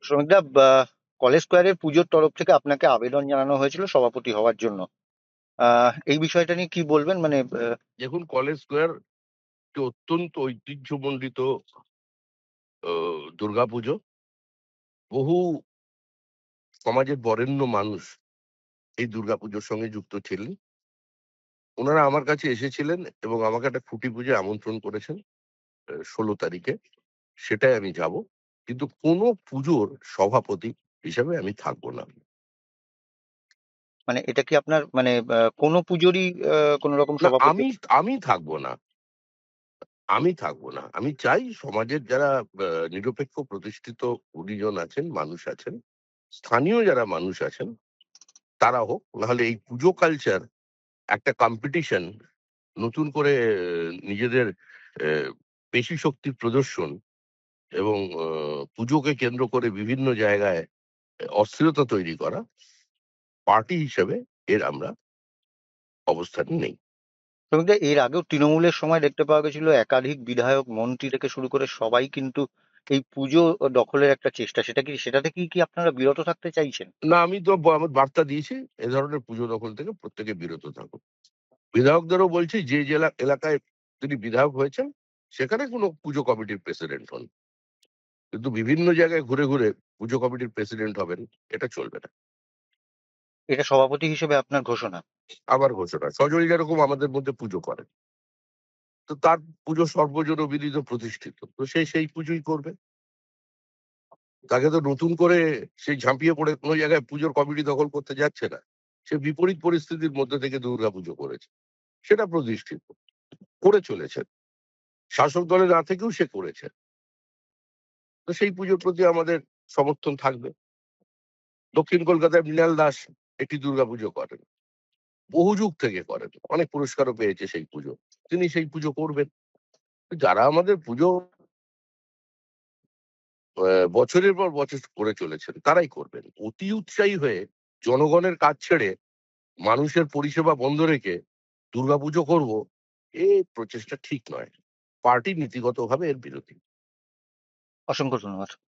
শ্রমিকদা, college স্কোয়ারের পুজোর তরফ থেকে আপনাকে আবেদন জানানো হয়েছিল সভাপতি হওয়ার জন্য। এই বিষয়টা নিয়ে কি বলবেন? মানে দেখুন, কলেজ স্কোয়ার একটি অত্যন্ত ঐতিহ্যমণ্ডিত দুর্গাপুজো। বহু সমাজের বরেণ্য মানুষ এই দুর্গাপুজোর সঙ্গে যুক্ত ছিলেন। ওনারা আমার কাছে এসেছিলেন এবং আমাকে একটা খুঁটি পুজোয় আমন্ত্রণ করেছেন 16 তারিখে। সেটাই আমি যাব। কিন্তু কোনো পুজোর সভাপতি হিসাবে আমি থাকবো না। মানে এটা কি আপনার মানে কোনো পুজোরই কোনো রকম না, সভাপতি? আমি থাকবো না। আমি থাকবো না। আমি চাই সমাজের যারা নিরপেক্ষ প্রতিষ্ঠিত গুণীজন আছেন, মানুষ আছেন, স্থানীয় যারা মানুষ আছেন তারা হোক। নাহলে এই পুজো কালচার একটা কম্পিটিশন, নতুন করে নিজেদের পেশি শক্তির প্রদর্শন এবং পুজোকে কেন্দ্র করে বিভিন্ন জায়গায় অস্থিরতা তৈরি করা, পার্টি হিসেবে এর আমরা অবস্থানে নেই। শ্রমিকদা, এর আগেও তৃণমূলের সময় দেখতে পাওয়া গেছিল একাধিক বিধায়ক মন্ত্রী থেকে শুরু করে সবাই কিন্তু এই পুজো দখলের একটা চেষ্টা, সেটা থেকেই কি আপনারা বিরত থাকতে চাইছেন? না, আমি তো আমার বার্তা দিয়েছি, এ ধরনের পুজো দখল থেকে প্রত্যেকে বিরত থাকুন। বিধায়কদেরও বলছি, যে এলাকায় তিনি বিধায়ক হয়েছেন সেখানে কোনো পুজো কমিটির প্রেসিডেন্ট হন, কিন্তু বিভিন্ন জায়গায় ঘুরে ঘুরে পুজো কমিটির প্রেসিডেন্ট হবেন, এটা চলবে না। এটা সভাপতি হিসেবে আপনার ঘোষণা? আবার ঘোষণা, সজল যেরকম আমাদের মধ্যে পুজো করে, তো তার পুজো সর্বজন বিদিত প্রতিষ্ঠিত, তো সেই পুজোই করবে। তাকে তো নতুন করে সেই ঝাঁপিয়ে পড়ে কোনো জায়গায় পুজোর কমিটি দখল করতে যাচ্ছে না। সে বিপরীত পরিস্থিতির মধ্যে থেকে দুর্গা পুজো করেছে, সেটা প্রতিষ্ঠিত করে চলেছে, শাসক দলে না থেকেও সে করেছে। তো সেই পুজোর প্রতি আমাদের সমর্থন থাকবে। দক্ষিণ কলকাতায় মৃণাল দাস একটি দুর্গাপুজো করেন, বহু যুগ থেকে করেন, অনেক পুরস্কারও পেয়েছে সেই পুজো। তিনি সেই পুজো করবেন। যারা আমাদের পুজো বছরের পর বছর করে চলেছেন তারাই করবেন। অতি উৎসাহী হয়ে জনগণের কাজ ছেড়ে মানুষের পরিষেবা বন্ধ রেখে দুর্গাপুজো করব, এই প্রচেষ্টা ঠিক নয়। পার্টি নীতিগতভাবে এর বিরোধী। অসংখ্য ধন্যবাদ।